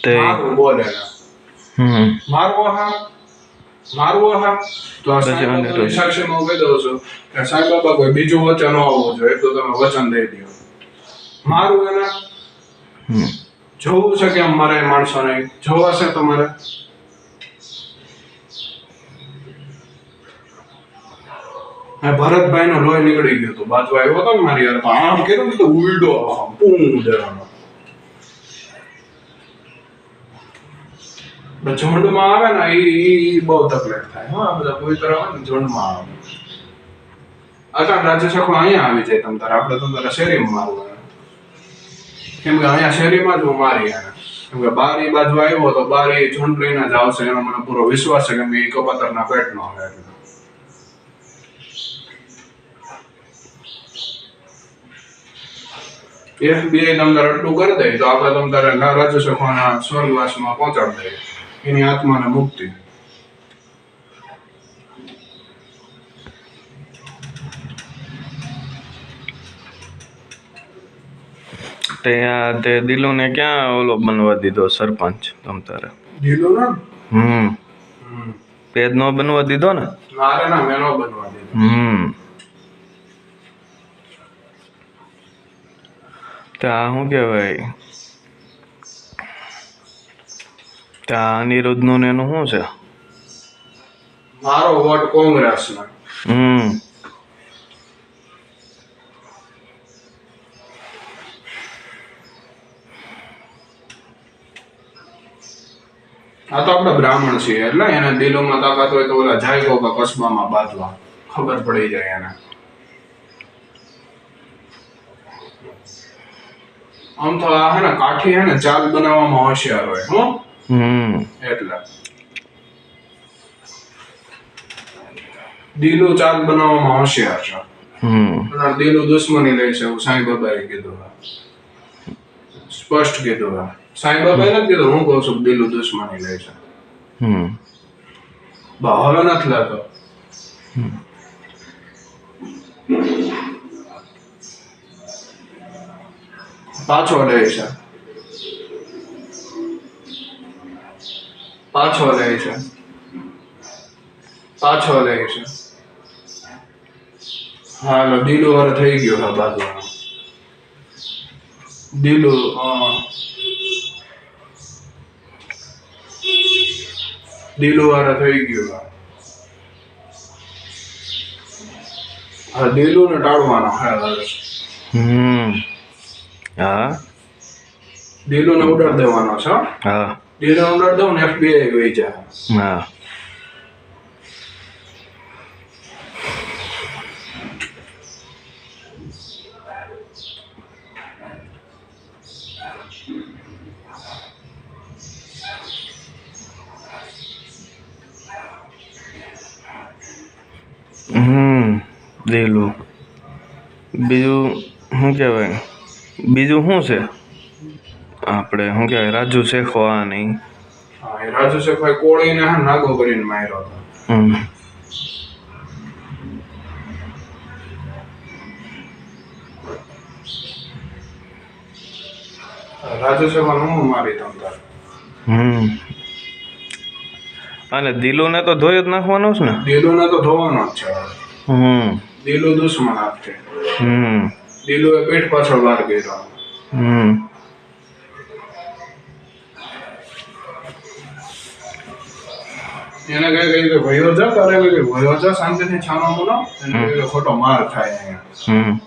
તે મારું બોલે મારવો હા તો આ સાંઈબાબાની સાક્ષીમાં હું કહી દઉં છું કે સાંઈબાબા કોઈ બીજું વચન ન આવવું જોઈએ એટલું તમે વચન દઈ દો. મારું એના જોવું છે કેમ મારે માણસો નહીં જોવા છે તમારે? ભરતભાઈ નો લોહી નીકળી ગયો હતો બાજુ આવ્યો હતો ને મારી યાર આમ કીધું ને તો ઉલડો પૂં દેવાનો. ઝુંડમાં આવે ને એ બહુ તકલીફ થાય. હા બધા પવિત્ર આવે ને ઝુંડમાં આવે. અચાનક રાજ્ય સખો અહીંયા આવી જાય તમ તારે આપણે તમ તારે શેરીમાં મારવું કેમ કે અહીંયા શેરીમાં જ હું મારી એને કેમ કે બારી બાજુ આવ્યો તો બારી ઝુંડ લઈને જ આવશે એનો મને પૂરો વિશ્વાસ છે કેમ કે એ કબૂતરના પેટનો આવે એટલે. FBI તમને એટલું કરી દે તો આપણે તમ તારે રાજ્ય સખોના સ્વર્ગવાસમાં પહોંચાડી દઈએ એની આત્માને મુક્તિ. તે દિલુને ક્યાં ઓલો બનવા દીધો સરપંચ તમ તારે? દિલુ ને પેદ નો બનવા દીધો ને? મારે ના મેનો બનવા દીધો. ત્યાં શું કહેવાય ત્યાં અનિરુદ્ધ નું એનું શું છે? મારો વોટ કોંગ્રેસ ને. આ તો આપણે બ્રાહ્મણ છીએ એટલે એને દિલોમાં તાકાત હોય તો ઓલા જાય કો કસ્બામાં બાંધવા ખબર પડી જાય એને. આમ તો આ હે ને કાઠી હે ને ચાલ બનાવવામાં હોશિયાર હોય એટલે દિલો ચાલ બનાવવામાં હોશિયાર છે. દિલો દુશ્મની લે છે એવું સાંઈબાબાએ કીધું. સ્પષ્ટ કીધું. સાંઈબાબાએ નથી કીધું હું કહું છું દિલો દુશ્મની લે છે. હવે નથી લેતો. પાછો લે છે. પાછો લે છે. પાછો લે છે. હાલો દિલો વાળો થઈ ગયો હા બાજુનો. દિલો દિલો વાળો થઈ ગયો. હા દિલો ને ટાળવાનો હા. દિલો ને ઉડાડ દેવાનો છે. દિલો ને ઉડાડ દઉં ને FBI વહી જાય. દિલું બીજું શું કહેવાય બીજું શું છે આપણે શું કહેવાય રાજુ શેખો આ નહીં? રાજુ શેખો કોળીને નાગો કરીને માર્યો હતો. રાજુ શેખો નું મારી તમ તાર. અને દિલુને તો ધોઈ જ નાખવાનો છે ને? દિલુને તો ધોવાનો જ છે. દિલુ દુશ્મન આપશે. દિલુ એ પેટ પાછળ વાર કર્યો. એને કઈ કે ભયો જા તારે કે ભયો જા શાંતિથી છાનો મોનો એને ખોટો માર થાય અહીંયા.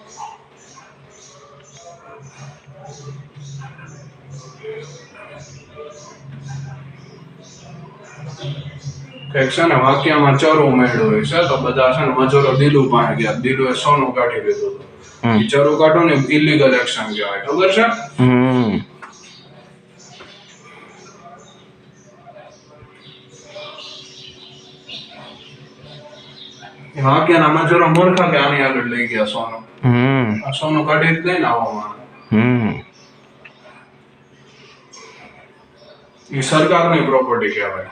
છે ને વાક્યમાં ચરો મેળ્યો હોય છે તો બધા છે ને મજૂરો દિલુ પાસે ગયા. દિલુ એ સોનું કાઢી લીધું હતું. ચરો કાઢો ને ઇલીગલ એક્શન કહેવાય ખબર છે? વાક્યના મજૂરો મૂર્ખા કે આની આગળ લઈ ગયા સોનું. સોનું કાઢી જ લઈને આવવામાં. એ સરકારની પ્રોપર્ટી કહેવાય.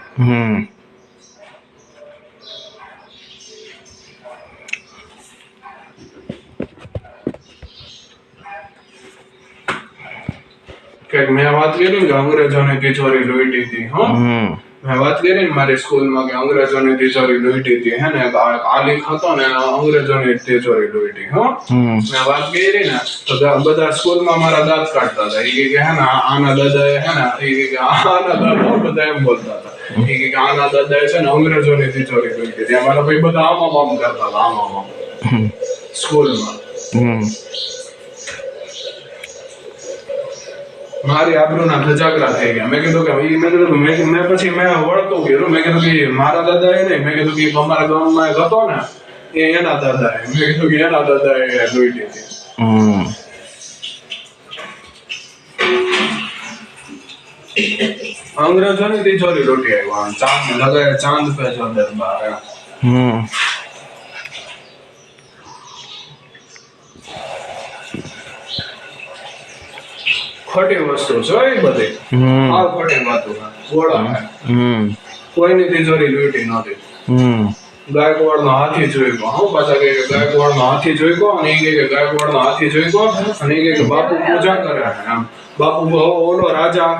કે મેં વાત કરી ને કે અંગ્રેજોની તિજોરી લૂંટી હતી. હો, મેં વાત કરી ને મારી સ્કૂલમાં કે અંગ્રેજોની તિજોરી લૂંટી હતી. હે ને આલિફ હતો ને અંગ્રેજોની તિજોરી લૂંટી. હો, મેં વાત કરી ને તો બધા સ્કૂલમાં મારા દાંત કાઢતા હતા. એ કે હે ને આના દાદાએ હે ને એ કે આના દાદા બધા એમ બોલતા હતા. એ કે આના દાદાએ છે ને અંગ્રેજોની તિજોરી લૂંટી હતી. અમારા ભાઈ બધા આમ કરતા હતા, આમ સ્કૂલમાં. મારી આબરૂના ધજાગરા થઈ ગયા. મેં કીધું કે મેં પછી મેં વળતું કર્યું. મેં કીધું કે મારા દાદા એ નહીં, મેં કીધું કે અમારા ગામમાં એક હતો ને એ એના દાદા એ, મેં કીધું કે એના દાદા એ લૂંટી હતી. અંગ્રેજોની તિજોરી લૂંટી આવ્યા. ચાંદ લગાય ચાંદ પે જો દરબાર. ખોટી વસ્તુ છે એ બધી. આ ખોટી વાતો કોઈની તિજોરી લૂંટી નહોતી. ગાયકવાડ નો હાથી જોઈ ગયો. હું પાછા કે ગાયકવાડ નો હાથી જોઈ ગયો અને એ કે ગાયકવાડ નો હાથી જોઈ ગયો અને એ કે બાપુ પૂજા કરે. આમ બાપુ ઓલો રાજા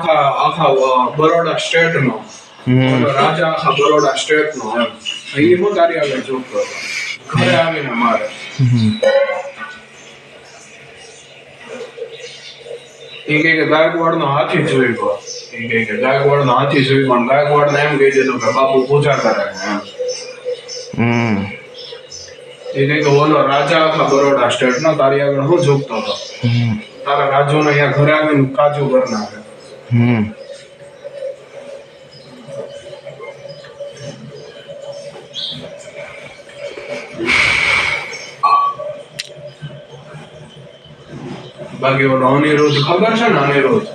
આખા બરોડા સ્ટેટ નો, રાજા આખા બરોડા સ્ટેટ નો એમ એ હું તારી આગળ જોતો હતો. ઘરે આવીને મારે એ કે ગાયકવાડ નો હાથી જોઈ ગયો. એ કે ગાયકવાડ નો હાથી જોઈ ગયો. ગાયકવાડ ને એમ કહી દીધું કે બાપુ પૂજા કરે એમ. એ કે ઓલો રાજા આખા બરોડા સ્ટેટ નો તારી આગળ હું ઝૂકતો હતો. તારા રાજુ ને અહીંયા ઘરે આવીને કાજુ કરી નાખે. બાકી ઓલો અનિરુદ્ધ ખબર છે ને, અનિરુદ્ધ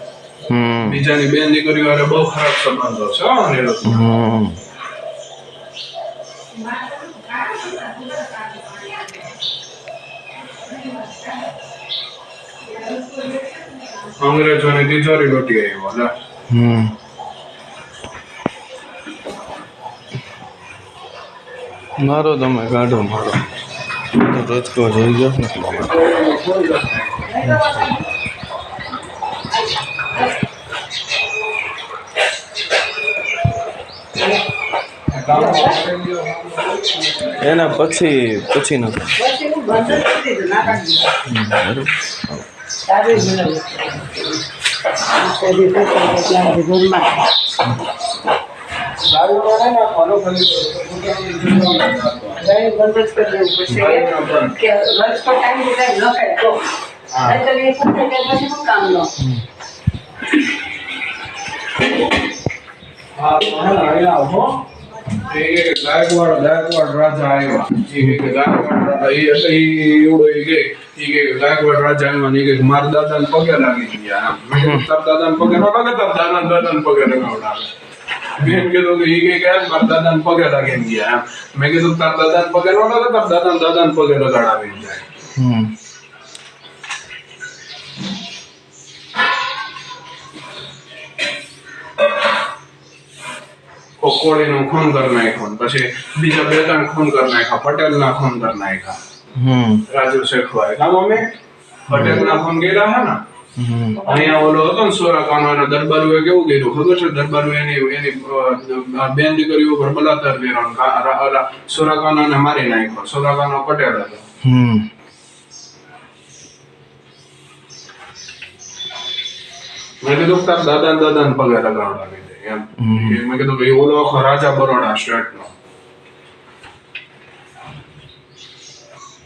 બીજાની બેન દીકરીઓ હારે બહુ ખરાબ સંબંધો છે. અનિરુદ્ધ અંગ્રેજોની તિજોરી લૂંટી આવ્યો. મારો તમે કાઢો, મારો રચકો જોઈ ગયો ને. એના પછી ગાયકવાડ રાજા આવ્યા. ગાયકવાડ રાજા આવ્યા ને મારા દાદા ને પગે લાગી ગયા. તાર દાદા ને પગે નો લાગે, તાર દાદા ને પગે લગાવડાવે. મેં કીધું કે એ કે મારા દાદા ને પગે લાગી ગયા. મેં કીધું તાર દાદા ને પગે નો લાગે, તાર દાદા ને પગે લગાડાવી જાય. કોળી નું ખૂન કરી નાખ્યું, પછી બીજા બે ત્રણ ખૂન કરી નાખ્યા, પટેલ ના ખૂન કરી નાખ્યા. રાજુ શેખવાય કામ અમે પટેલ ના ખૂન કર્યા હે ને. અહીંયા ઓલો હતો ને સોરાકાનો, એના દરબારુએ કેવું કર્યું ખબર છે? દરબારુ એની બેન દીકરીઓ ઉપર બલાત્કાર કર્યો. સોરાકાનો ને મારી નાખ્યો. સોરાકાનો પટેલ હતો. મેં કીધું તાર દાદા ને પગે લગાવડાવી દે એમ. મેં કીધું કે ઓલો આખો રાજા બરોડા સ્ટેટ નો.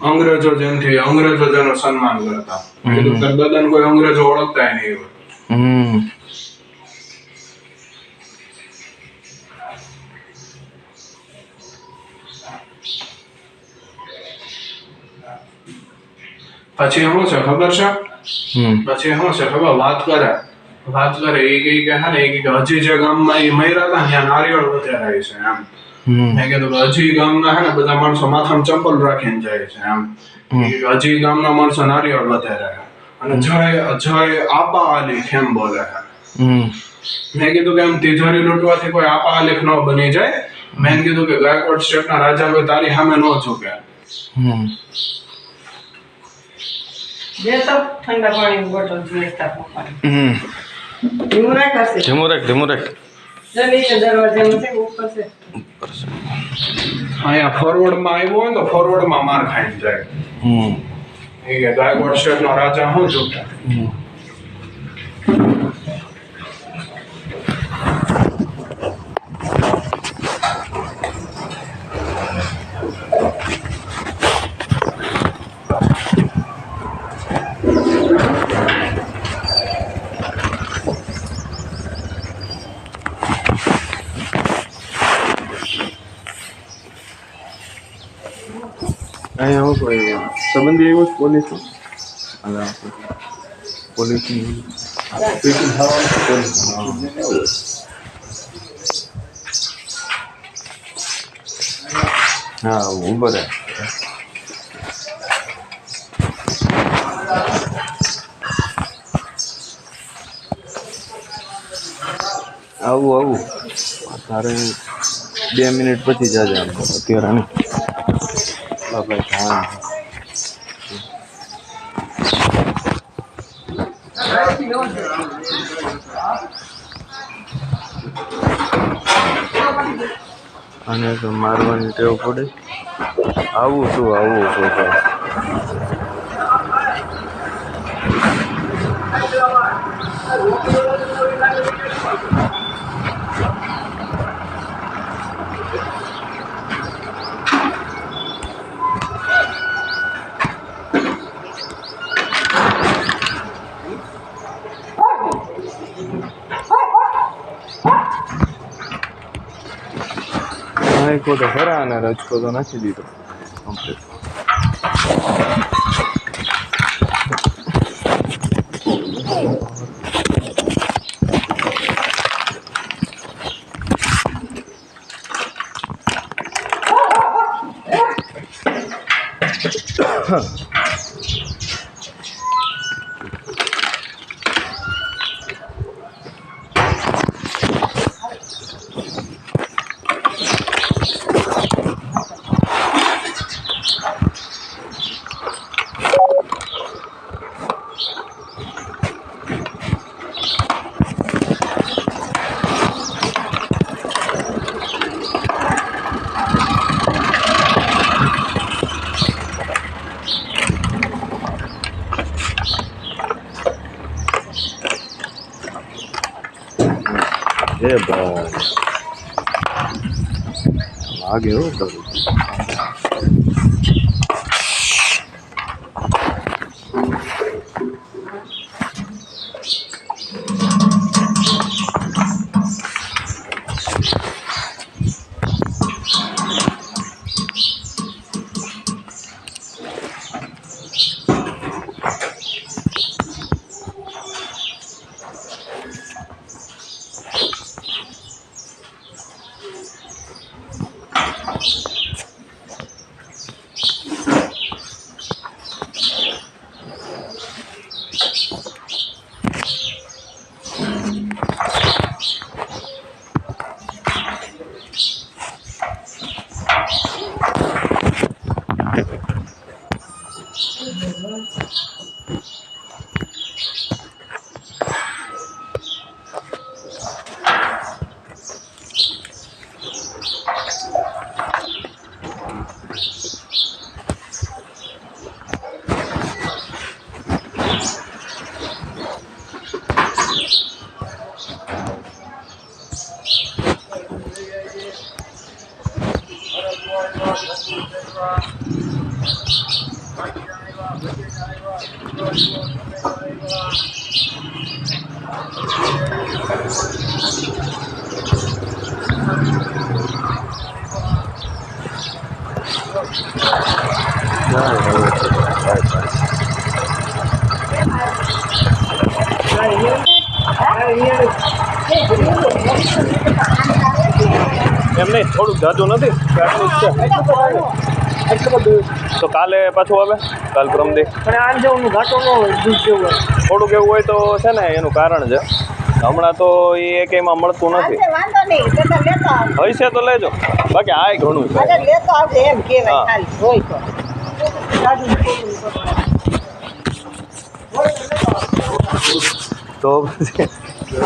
અંગ્રેજો જેમથી અંગ્રેજો જેનું સન્માન કરતા. મેં કીધું તાર દાદા કોઈ અંગ્રેજો ઓળખતા નહીં. પછી શું છે ખબર છે? પછી શું છે ખબર? વાત કરે એ કઈ કે હે ને, એ કે હજી જે ગામમાં એ મર્યા હતા ત્યાં નારિયેળ વધારે છે એમ. મેં કીધું કે હજી ગામના હે ને બધા માણસો માથામાં ચંપલ રાખીને જાય છે એમ. હજી ગામના માણસો નારિયેળ વધારે અને જય આપા આલિફ એમ બોલે છે. મેં કીધું કે એમ તિજોરી લૂંટવાથી કોઈ આપા આલિફ ન બની જાય. મેં કીધું કે ગાયકવાડ સ્ટેટના રાજા કોઈ તારી સામે ન ઝૂકે. જે તો ઠંડા પાણીની બોટલ જોઈતા પપ્પાને. ધીમું રાખાશે ધીમું રાખ જો નીચે દરવાજામાં છે ઉપર છે ઉપર છે. અહીંયા ફોરવર્ડમાં આવ્યો હોય ને તો ફોરવર્ડમાં માર ખાઈને જાય એ ગાયકવાડ શેઠનો રાજા હું જોતા અહીંયા હું કોઈ સંબંધી આવ્યો છે પોલીસ પોલીસની હા ઉભો રહે આવું તારે 2 મિનિટ પછી જાજે આમ અત્યારે નહીં ભાઈ હા અને તો મારવાની ટેવ પડે આવું છું ભાઈ નાખ્યો તો ખરા અને રજકો તો નાખી દીધો કમ્પ્લીટ એ ભાઈ લાગે હો કરું એમ નહીં થોડુંક જાજુ નથી તો કાલે પાછું આવે કાલ પરમદી પણ આમ જેવું ઘાટો ન હોય દૂધ જેવું હોય થોડુંક એવું હોય તો છે ને એનું કારણ છે હમણાં તો એ એકેયમાં મળતું નથી વાંધો નહીં તો લેતો આવજો હશે તો લેજો બાકી આ ઘણું છે અરે લેતો આવજો એમ કહેવાય હા. ખાલી હોય તો તો પછી લપ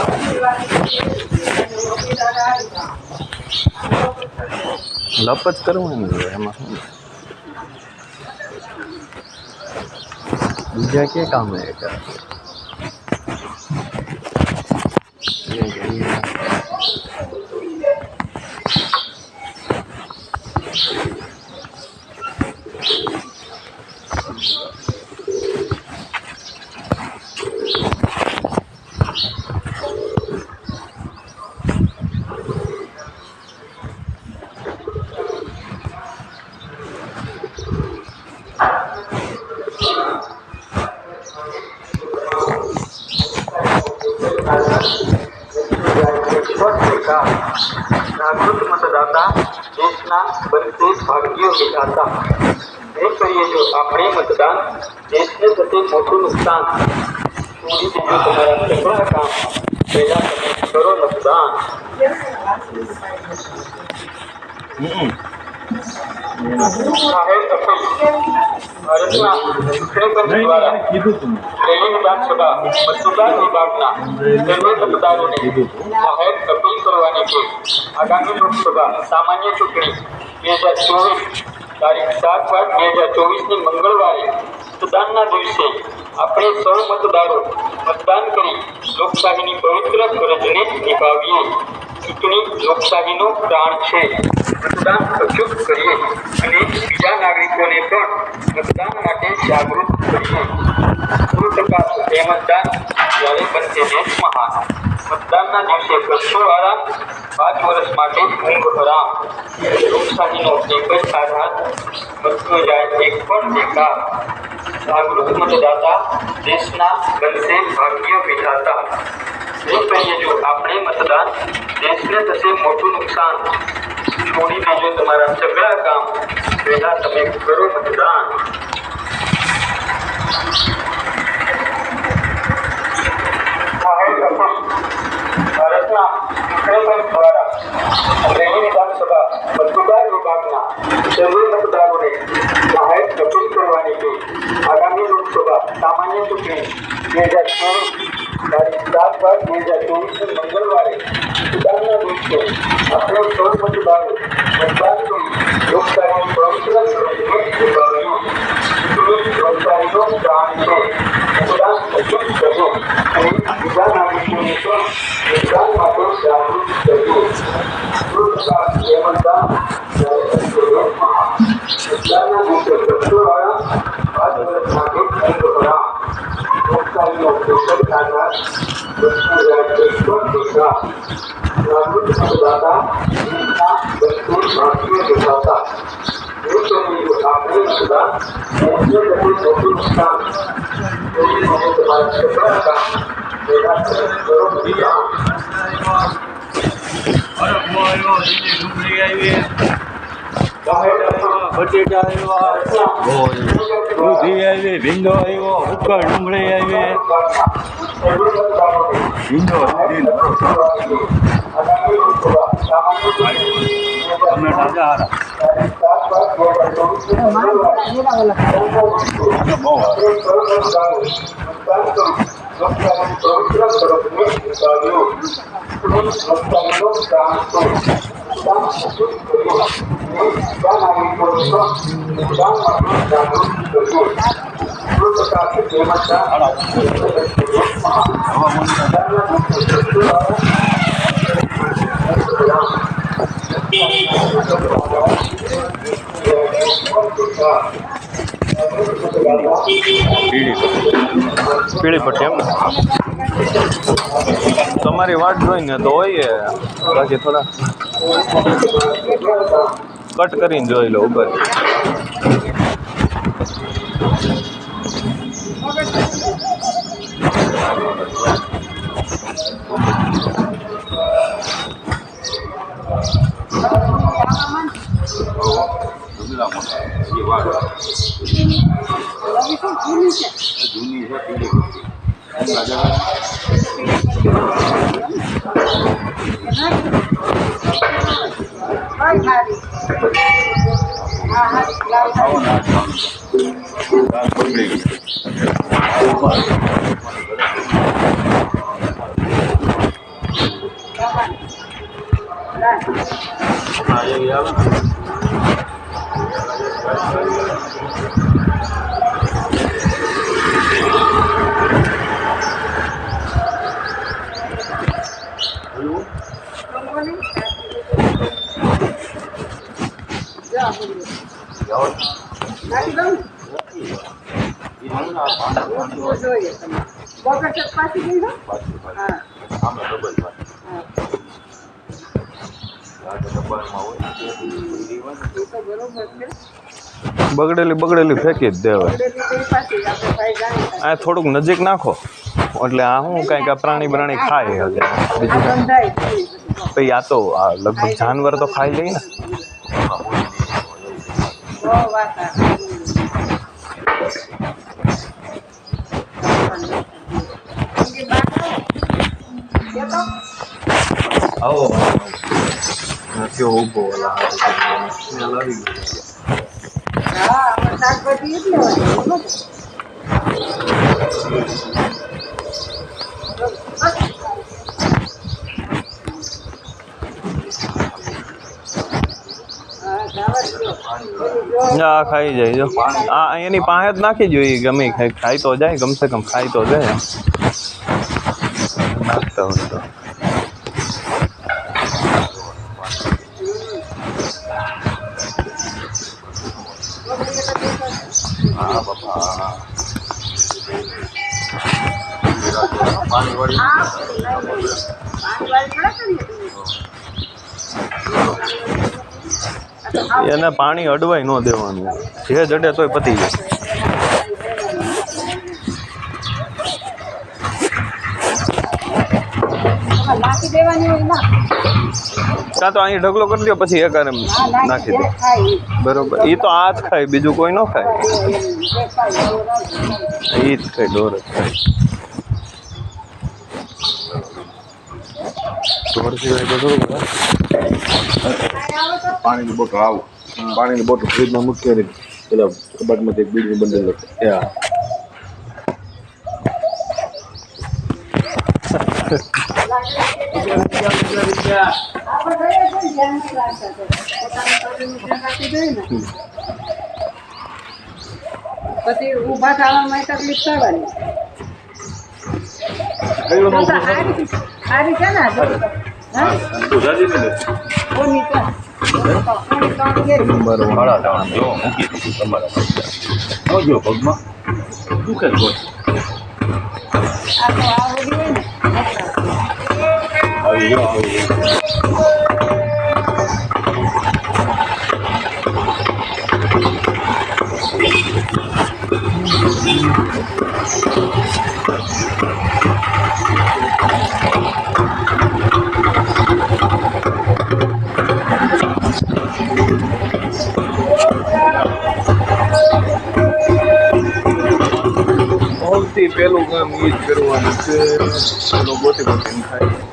જ કરવાનું છે એમાં શું બીજા કે કામ હે जागृत मतदाता देशना बनते भाग्य विधाता नहीं करिए जो अपने मतदान देश ने थते मोटू नुकसान पूरी जो तुम्हारा सगळा काम पहला તમે કરો मतदान જાહેર અપીલ ભારતના ચૂંટણી પંચ દ્વારા રેલી વિધાનસભા મતદાન વિભાગના સર્વે મતદારોને જાહેર અપીલ કરવાની છે આગામી લોકસભા સામાન્ય ચૂંટણી 2024 તારીખ 7/8/2024ની મંગળવારે મતદાનના દિવસે આપણે સૌ મતદારો મતદાન કરી લોકશાહીની પવિત્ર ફરજને નિભાવીએ ચૂંટણી લોકશાહીનો પ્રાણ છે મતદાન અચૂક કરીએ અને બીજા નાગરિકોને પણ મતદાન માટે જાગૃત કરીએ 100% એ મતદાન જ્યારે બનશે દેશ મહાન મતદાનના દિવસે કરશો આરામ 5 વર્ષ માટે ઊંઘ હરામ લોકશાહીનો એક જ આધાર બચતો જાય એક પણ બેકાર જાગૃત મતદાતા દેશના બનશે ભાગ્ય વિધાતા એ કહીએ જો આપણે મતદાન દેશને થશે મોટું નુકસાન છોડી દેજો તમારા સગળા કામ પહેલા તમે કરો મતદાન ભારતના ચૂંટણી પંચ દ્વારા અમરેલી વિધાનસભા મતદાર વિભાગના સર્વે મતદારોને જાહેર અપીલ કરવાની છે આગામી લોકસભા સામાન્ય ચૂંટણી 2024 તારીખ 7/8/2024 મંગળવારે મતદાનના દિવસે આપણે સૌ મતદારો મતદાન કરી લોકશાહીની પવિત્ર ફરજને નિભાવીએ લોકશાહીનો પ્રાણ છે મતદાન અચૂક કરીએ અને બીજા નાગરિકોને પણ મતદાન માટે જાગૃત કરીએ એ મતદાન મતદાનના દિવસે કરશો આરામ 5 વર્ષ માટે ઊંઘ હરામ લોકશાહીનો એક જ આધાર બચતો જાય એક પણ બેકાર જાગૃત મતદાતા દેશના બનશે ભાગ્ય વિધાતા એ કરીએ આપણે મતદાન દેશને થશે મોટું નુકસાન છોડી દેજો તમારા સગળા કામ પહેલા તમે કરો મતદાન બટેટા આવ્યા દૂધી આવી ભીંડો આવ્યો ઉકળ ડુંગળી આવી ભીંડો ટમેટા સારા પીળી પટ્ટી એમ ને તમારી વાટ જોઈને તો હોય બાકી થોડા કટ કરીને જોઈ લો ઉપર જૂની છે નાખી દઉં જોઈએ તમે વગર ચપાતી ગઈ હો હા બગડેલી ફેંકી જ દેવાય આ થોડુંક નજીક નાખો એટલે આ શું કાંઈક આ પ્રાણી ખાય હવે બીજું ભાઈ આ તો આ લગભગ જાનવર તો ખાઈ લે ને આવો કેવો ઊભો લાવી હા શાકભાજી એટલે હોય હા ખાઈ જાય જો આ એની પાસે જ નાખી જોઈએ ગમે ખાઈ તો જાય કમસે કમ ખાઈ તો જાય નાખતા હોય તો એને પાણી અડવાય ન દેવાનું જે જડે તોય પતી જાય નાખી દેવાની હોય ના કાં તો અહીં ઢગલો કરી દો પછી એક નાખી દો બરોબર એ તો આ જ ખાય બીજું કોઈ ન ખાય એ જ ખાય ઢોર જ ખાય ઢોર સિવાય તો થોડું પાણીની બોટલ આવું પાણીની બોટલ ફ્રીજમાં મૂકી ને પેલા કબાટમાંથી એક બીજું બંડલ ત્યાં પછી ઊભા થવામાં તકલીફ થવાની સારી છે ને પગમાં દુખે જ આવી ગયો સૌથી પહેલું કામ એ જ કરવાનું છે પેલો ગોતી થાય